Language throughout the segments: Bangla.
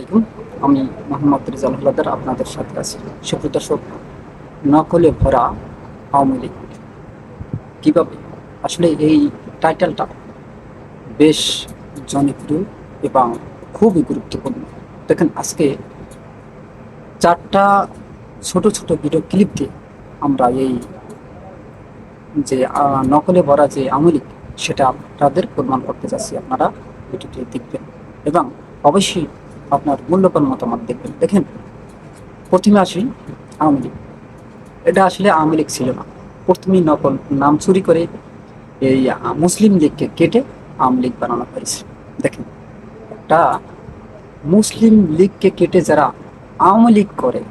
আলাইকুম। আমি মোহাম্মদ রেজাল হলাদার আপনাদের সাথে আছি। সুপ্রিয় দর্শক, নকলে ভরা আওয়ামী লীগ কীভাবে, আসলে এই টাইটেলটা বেশ জনপ্রিয় এবং খুবই গুরুত্বপূর্ণ। দেখেন, আজকে 4টা ছোট ছোট ভিডিও ক্লিপ দিয়ে আমরা এই যে নকলে ভরা যে আওয়ামী লীগ সেটা আপনাদের প্রমাণ করতে যাচ্ছি। আপনারা ভিডিওটি দেখবেন এবং অবশ্যই আপনার মূল্যবান মতামত দেখবেন। দেখেন, প্রথমে আসি আওয়ামী লীগ। এটা আসলে আওয়ামী লীগ ছিল না। প্রথমেই নকল নাম চুরি করে এই মুসলিম লীগকে কেটে আওয়ামী লীগ বানানো হয়েছে। দেখেন, একটা মুসলিম লীগকে কেটে যারা আওয়ামী লীগ করে,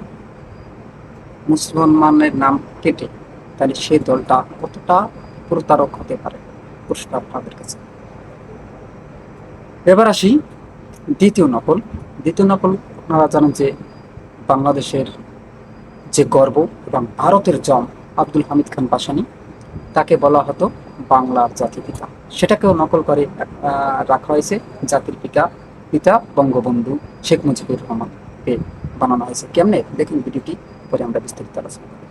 মুসলমানের নাম কেটে, তাহলে সেই দলটা কতটা প্রতারক হতে পারে, প্রশ্ন আপনাদের কাছে। এবার আসি দ্বিতীয় নকল। দ্বিতীয় নকল, আপনারা জানেন যে বাংলাদেশের যে গর্ব এবং ভারতের জম আব্দুল হামিদ খান ভাসানী, তাকে বলা হতো বাংলার জাতির পিতা। সেটাকেও নকল করে রাখা হয়েছে জাতির পিতা পিতা বঙ্গবন্ধু শেখ মুজিবুর রহমানকে বানানো হয়েছে। কেমনে দেখুন ভিডিওটি, পরে আমরা বিস্তারিত আলোচনা করব।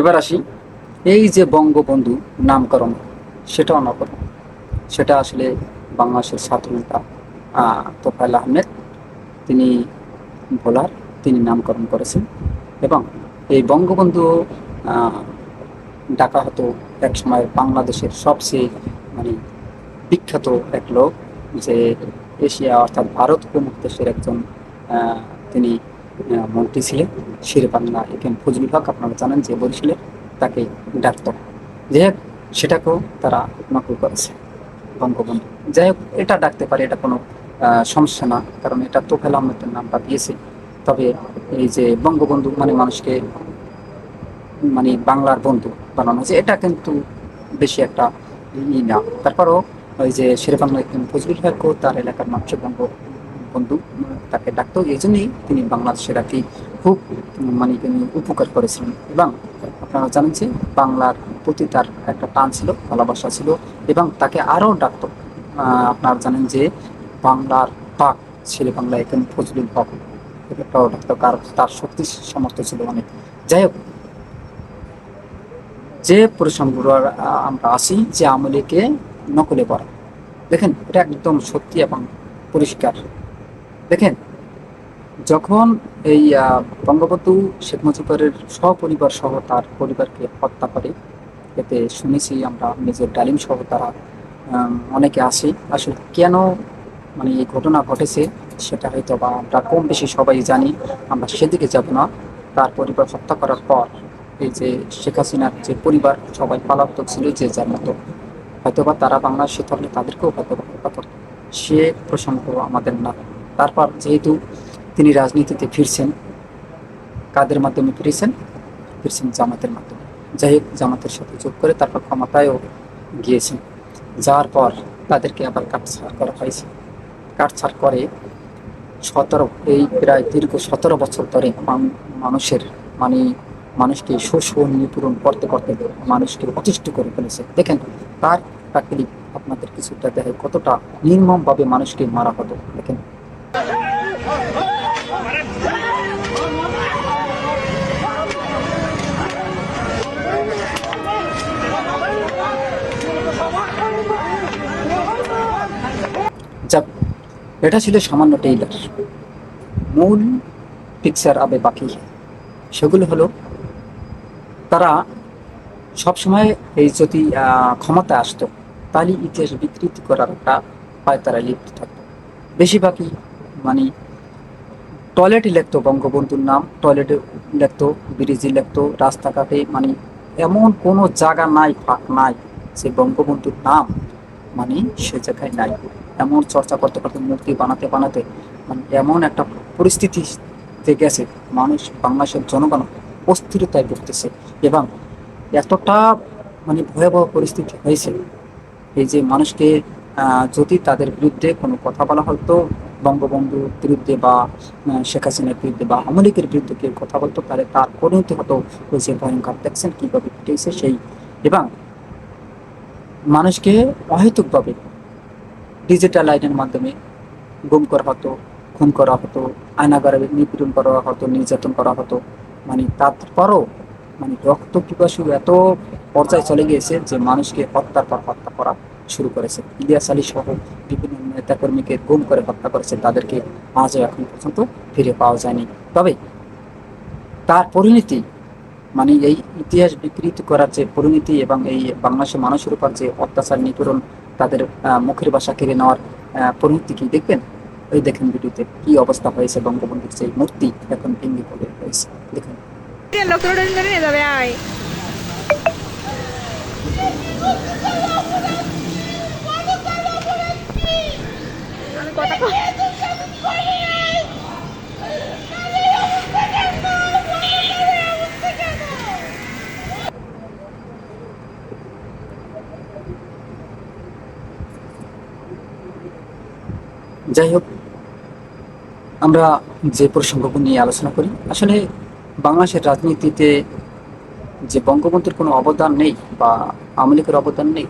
এবার আসি এই যে বঙ্গবন্ধু নামকরণ, সেটাও নকল। সেটা আসলে বাংলাদেশের ছাত্র নেতা তোফায়েল আহমেদ, তিনি ভোলার, তিনি নামকরণ করেছেন। এবং এই বঙ্গবন্ধু ডাকা হতো এক সময় বাংলাদেশের সবচেয়ে মানে বিখ্যাত এক লোক, যে এশিয়া অর্থাৎ ভারত উপমহাদেশের একজন তিনি মন্ত্রী ছিলেন, শেরে বাংলা এখানে ফজলুল হক, আপনারা জানেন যে বরিশালের, তাকে ডাকত। যাই হোক, সেটাকেও তারা নকল করেছে বঙ্গবন্ধু। যাই হোক, এটা ডাকতে পারে, এটা কোনো সমস্যা না, কারণ এটা তোফায়েল আহমেদের নামটা দিয়েছে। তবে এই যে বঙ্গবন্ধু মানে মানুষকে মানে বাংলার বন্ধু বানানো হয়েছে, এটা কিন্তু বেশি একটা না। তারপরও ওই যে শেরে বাংলা ফজলুল হকও তার এলাকার মানুষের বন্ধু তাকে ডাকতো, এই জন্যই তিনি বাংলাদেশের আর কি খুব মানে তিনি উপকার করেছিলেন। এবং আপনারা জানেন যে বাংলার প্রতি তার একটা টান ছিল, ভালোবাসা ছিল, এবং তাকে আরও ডাকতো। আপনারা জানেন যে বাংলার পাক শেরে বাংলা এখানে ফজলুল হক এটাও ডাকতো, কারণ তার শক্তি সামর্থ্য ছিল অনেক। যাই হোক, যে প্রসঙ্গগুলো আমরা আসি যে আওয়ামী লীগকে নকলে করা, দেখেন এটা একদম সত্যি এবং পরিষ্কার। দেখেন, যখন এই বঙ্গবন্ধু শেখ মুজিবের সপরিবার সহ তার পরিবারকে হত্যা করে, এতে শুনেছি আমরা নিজের ডালিম সহ তারা অনেকে আসে। আসলে কেন মানে এই ঘটনা ঘটেছে সেটা হয়তো বা আমরা কম বেশি সবাই জানি, আমরা সেদিকে যাব না। তার পরিবার হত্যা করার পর এই যে শেখ হাসিনার যে পরিবার সবাই পালাতক ছিল যে যার মতো, হয়তোবা তারা বাংলাদেশে থাকলে তাদেরকেও হয়তো হত্যা করত, সে প্রসঙ্গ আমাদের না। তারপর যেহেতু তিনি রাজনীতিতে ফিরছেন, কাদের মাধ্যমে ফিরেছেন? ফিরছেন জামাতের মাধ্যমে। যাই হোক, জামাতের সাথে যোগ করে তারপর ক্ষমতায়ও গিয়েছেন। যাওয়ার পর তাদেরকে আবার কাটছাড় করা হয়েছে। কাটছাড় করে 17 এই প্রায় দীর্ঘ 17 বছর ধরে মানুষের মানে মানুষকে শোষণ নিপীড়ন করতে করতে মানুষকে অতিষ্ঠ করে ফেলেছে। দেখেন, তার প্রাকৃতিক আপনাদের কিছুটা দেখে কতটা নির্মমভাবে মানুষকে মারা হতো। দেখেন, যাক, এটা ছিল সামান্য টেইলার। মূল পিকচার আবে বাকি। সেগুলো হলো, তারা সবসময় এই যদি ক্ষমতা আসতো, তাহলে ইতিহাস বিকৃতি করার একটা তারা লিপ্ত থাকতো। বেশিরভাগই মানে টয়লেটে লিখতো বঙ্গবন্ধুর নাম, টয়লেটে লিখতো, ব্রিজে লিখতো, রাস্তাঘাটে, মানে এমন কোনো জায়গা নাই, ফাঁক নাই যে বঙ্গবন্ধুর নাম মানে সে জায়গায় নাই। এমন চর্চা করতে করতে, মূর্তি বানাতে বানাতে মানে এমন একটা পরিস্থিতিতে গেছে, মানুষ বাংলাদেশের জনগণ অস্থিরতায় ভুগতেছে। এবং এতটা মানে ভয়াবহ পরিস্থিতি হয়েছে, এই যে মানুষকে যদি তাদের বিরুদ্ধে কোনো কথা বলা হতো, বঙ্গবন্ধুর বিরুদ্ধে বা শেখ হাসিনার বিরুদ্ধে বা আওয়ামী লীগের বিরুদ্ধে কেউ কথা বলতো, তাহলে তার পরিণতি হতো ওই যে ভয়ঙ্কর, দেখছেন কীভাবে পিটিয়েছে সেই। এবং মানুষকে অহেতুকভাবে ডিজিটাল আইনের মাধ্যমে গুম করা হতো, খুন করা হতো, আয়নাগারে নিপীড়ন করা হতো, নির্যাতন করা হতো। মানে তারপরও মানে রক্ত পিপাসু এত পর্যায়ে চলে গিয়েছে যে মানুষকে হত্যার পর হত্যা করা শুরু করেছে। ইলিয়াস আলী সহ বিভিন্ন নেতাকর্মীকে গুম করে হত্যা করেছে, তাদেরকে আজও এখন পর্যন্ত ফিরে পাওয়া যায়নি। তবে তার পরিণতি মানে এই ইতিহাস বিকৃত করার যে পরিণতি এবং এই বাংলাদেশের মানুষের উপর যে অত্যাচার নিপীড়ন, তাদের মুখের ভাষা কেড়ে নেওয়ার পরিণতি কি দেখবেন। ওই দেখেন ভিডিওতে কি অবস্থা হয়েছে, বঙ্গবন্ধুর সেই মূর্তি এখন ভেঙে পড়ে হয়েছে, দেখুন। যাই হোক, আমরা যে প্রসঙ্গগুলো নিয়ে আলোচনা করি, আসলে বাংলাদেশের রাজনীতিতে যে বঙ্গবন্ধুর কোনো অবদান নেই বা আওয়ামী লীগের অবদান নেই,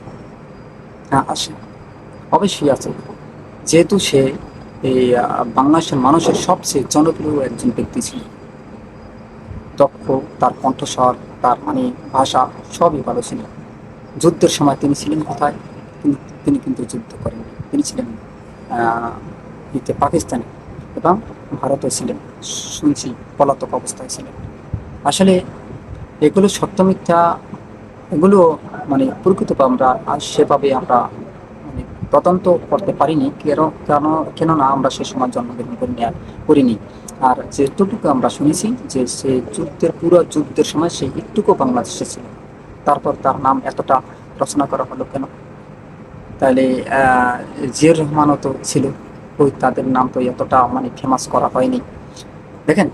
আসে, অবশ্যই আছে। যেহেতু সে এই বাংলাদেশের মানুষের সবচেয়ে জনপ্রিয় একজন ব্যক্তি ছিল, দক্ষ, তার কণ্ঠস্বর, তার মানে ভাষা সবই ভালো ছিল। যুদ্ধের সময় তিনি ছিলেন কোথায়? তিনি তিনি কিন্তু যুদ্ধ করেননি, তিনি ছিলেন পাকিস্তানে এবং ভারতে ছিলেন, শুনছি পলাতক অবস্থায় ছিলেন। আসলে এগুলো সত্য মিথ্যা, এগুলো মানে প্রকৃত আমরা সেভাবে আমরা মানে তদন্ত করতে পারিনি, কেননা আমরা সে সময় জন্মগ্রহণ করিনি। আর যেটুকু আমরা শুনেছি যে সে পুরো যুদ্ধের সময় সে একটুকু বাংলাদেশে ছিল, তারপর তার নাম এতটা রচনা করা হলো কেন? তাহলে জিয়র রহমানও তো ছিল, ওই তাদের নাম তো এতটা মানে ফেমাস করা হয়নি। দেখেন,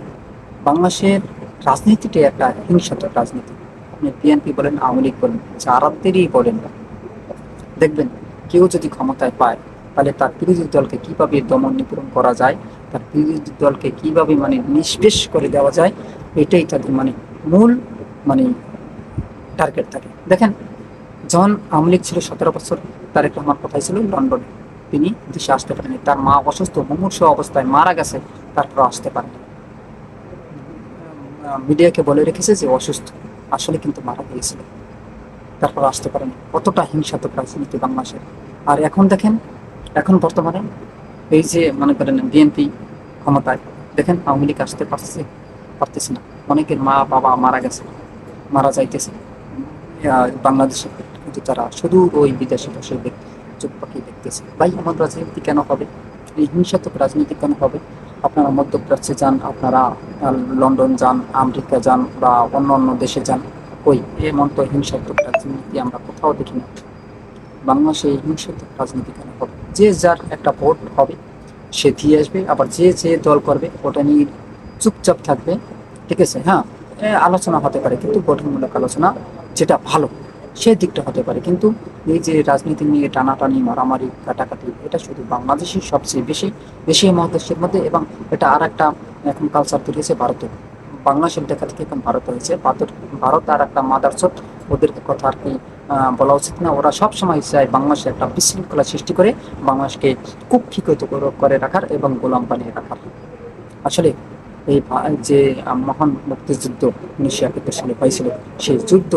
বাংলাদেশের রাজনীতিটা একটা হিংসাত্মক রাজনীতি। আপনি বিএনপি বলেন, আওয়ামী লীগ বলেন, যারাদেরই বলেন, দেখবেন কেউ যদি ক্ষমতায় পায় তাহলে তার বিরোধী দলকে কিভাবে দমন নিপীড়ন করা যায়, তার বিরোধী দলকে কিভাবে মানে নিষ্পেষ করে দেওয়া যায়, এটাই তাদের মানে মূল মানে টার্গেট থাকে। দেখেন, যখন আওয়ামী লীগ ছিল 17 বছর, তারেক রহমান কোথায় ছিল? লন্ডনে। তিনি দেশে আসতে পারেনি, তার মা অসুস্থ, মুমূর্ষ অবস্থায় মারা গেছে, তারপর আসতে পারেনি। মিডিয়াকে বলে রেখেছে যে অসুস্থ, আসলে কিন্তু মারা গিয়েছিল, তারপর আসতে পারেনি। কতটা হিংসাত্মক রাজনীতি বাংলাদেশের। আর এখন দেখেন, এখন বর্তমানে এই যে মনে করেন বিএনপি ক্ষমতায়, দেখেন আওয়ামী লীগ আসতে পারতেছে না। অনেকের মা বাবা মারা গেছে, মারা যাইতেছে বাংলাদেশে, কিন্তু তারা শুধু ওই বিদেশে বসে চোখ পাখি দেখতেছে। ভাই, আমার রাজনীতি কেন হবে? এই হিংসাত্মক রাজনীতি কেন হবে? আপনারা মধ্যপ্রাচ্যে যান, আপনারা লন্ডন যান, আমেরিকা যান বা অন্য অন্য দেশে যান, ওই এমন তো হিংসাত্মক রাজনীতি আমরা কোথাও দেখি না। বাংলাদেশে এই হিংসাত্মক রাজনীতি কেন হবে? যে যার একটা ভোট হবে, সে দিয়ে আসবে, আবার যে যে দল করবে ওটা নিয়ে চুপচাপ থাকবে, ঠিক আছে। হ্যাঁ, আলোচনা হতে পারে, কিন্তু গঠনমূলক আলোচনা যেটা ভালো সেই দিকটা হতে পারে। কিন্তু এই যে রাজনীতি নিয়ে টানাটানি, মারামারি, কাটাকাটি, এটা শুধু বাংলাদেশের সবচেয়ে বেশি এশিয়া মহাদেশের মধ্যে, এবং এটা আর একটা এখন কালচার তৈরি হয়েছে ভারতে। বাংলাদেশের দেখা থেকে এখন ভারত হয়েছে। ভারত আর একটা মাদারচোদ, ওদের কথা আর কি বলা উচিত না। ওরা সব সময় চায় বাংলাদেশে একটা বিশৃঙ্খলা সৃষ্টি করে বাংলাদেশকে কুক্ষিগত করে রাখার এবং গোলাম বানিয়ে রাখার। আসলে এই যে মহান মুক্তিযুদ্ধ 1971 সালে হয়েছিল, সেই যুদ্ধ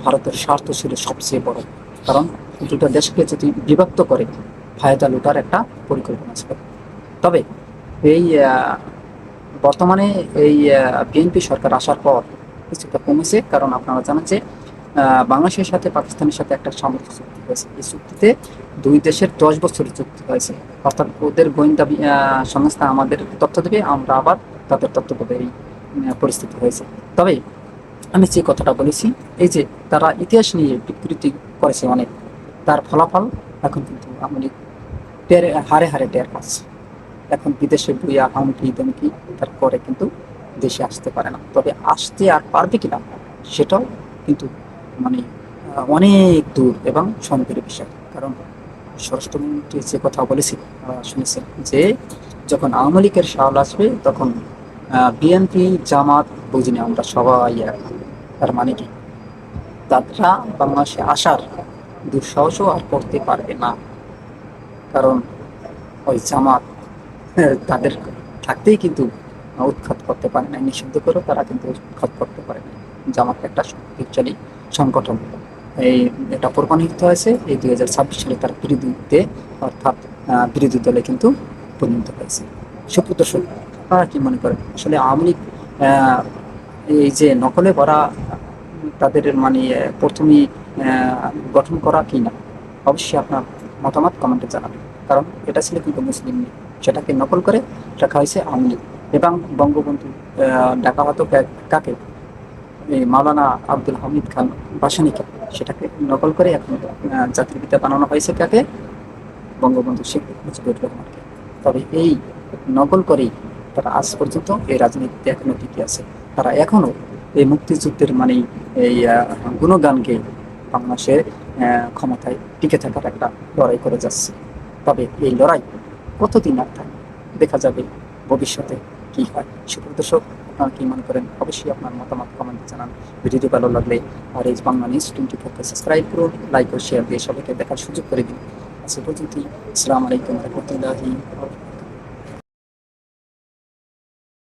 ভারতের স্বার্থ ছিল সবচেয়ে বড়, কারণ দুটো দেশকে যদি বিভক্ত করে ফায়দা লুটার একটা পরিকল্পনা ছিল। তবে এই বর্তমানে এই বিএনপি সরকার আসার পর কিছুটা কমেছে, কারণ আপনারা জানেন যে বাংলাদেশের সাথে পাকিস্তানের সাথে একটা সামরিক চুক্তি হয়েছে। এই চুক্তিতে দুই দেশের 10 বছরের চুক্তি হয়েছে, অর্থাৎ ওদের গোয়েন্দা সংস্থা আমাদের তথ্য দেবে, আমরা আবার তাদের তথ্য দেবে, এই পরিস্থিতি হয়েছে। তবে আমি যে কথাটা বলেছি, এই যে তারা ইতিহাস নিয়ে বিকৃতি করেছে অনেক, তার ফলাফল এখন কিন্তু আমি হারে হারে টের পাচ্ছি। এখন বিদেশে বইয়া হুমকি ধমকি তার করে কিন্তু দেশে আসতে পারে না। তবে আসতে আর পারবে কিনা সেটাও কিন্তু মানে অনেক দূর এবং সন্দেহের বিষয়। কারণ স্বরাষ্ট্রমন্ত্রী যে কথা বলেছিল শুনেছেন যে যখন আওয়ামী লীগের সাল আসবে তখন বিএনপি জামাত বুঝিনি আমরা সবাই এক। তার মানে কি তারা বাংলাদেশে আসার দুঃসাহসও আর করতে পারবে না, কারণ ওই জামাত তাদের থাকতেই কিন্তু উৎখাত করতে পারে না, নিষিদ্ধ করেও তারা কিন্তু উৎখাত করতে পারে না। জামাত একটা শক্তিশালী সংগঠন। এই এটা প্রমাণিত হয়েছে এই 2026 সালে তার বিরোধীতে, অর্থাৎ বিরোধী দলে কিন্তু পরিণত হয়েছে। সুপ্রদর্শক, আপনারা কি মনে করেন আসলে আওয়ামী লীগ আহ, এই যে নকলে ভরা তাদের মানে প্রথমেই গঠন করা কি না? অবশ্যই আপনার মতামত কমেন্টে জানাবেন, কারণ এটা ছিল কিন্তু মুসলিম লীগ, সেটাকে নকল করে রাখা হয়েছে আওয়ামী লীগ। এবং বঙ্গবন্ধু ডাকা হতো কাকে? এই মাওলানা আব্দুল হামিদ খান ভাসানীকে, সেটাকে নকল করে এখন জাতির পিতা বানানো হয়েছে কাকে? বঙ্গবন্ধু শেখ মুজিবুর রহমানকে। তবে এই নকল করেই তারা আজ পর্যন্ত এই রাজনীতিতে এখনো টিকে আছে। তারা এখনো এই মুক্তিযুদ্ধের মানে এই গুণগানকে বাংলাদেশের ক্ষমতায় টিকে থাকার একটা লড়াই করে যাচ্ছে। তবে এই লড়াই কতদিন আর থাকবে, দেখা যাবে ভবিষ্যতে কি হয়। সুপ্রিয় দর্শক, আপনারা কি মনে করেন অবশ্যই আপনার মতামত কমেন্টে জানান। ভিডিওটি ভালো লাগলে আর এই বাংলা নিউজ 24কে সাবস্ক্রাইব করুন, লাইক ও শেয়ার দিয়ে সবাইকে দেখার সুযোগ করে দিন। আজ এ পর্যন্তই। আসসালামু আলাইকুম রহমতুল্লাহি।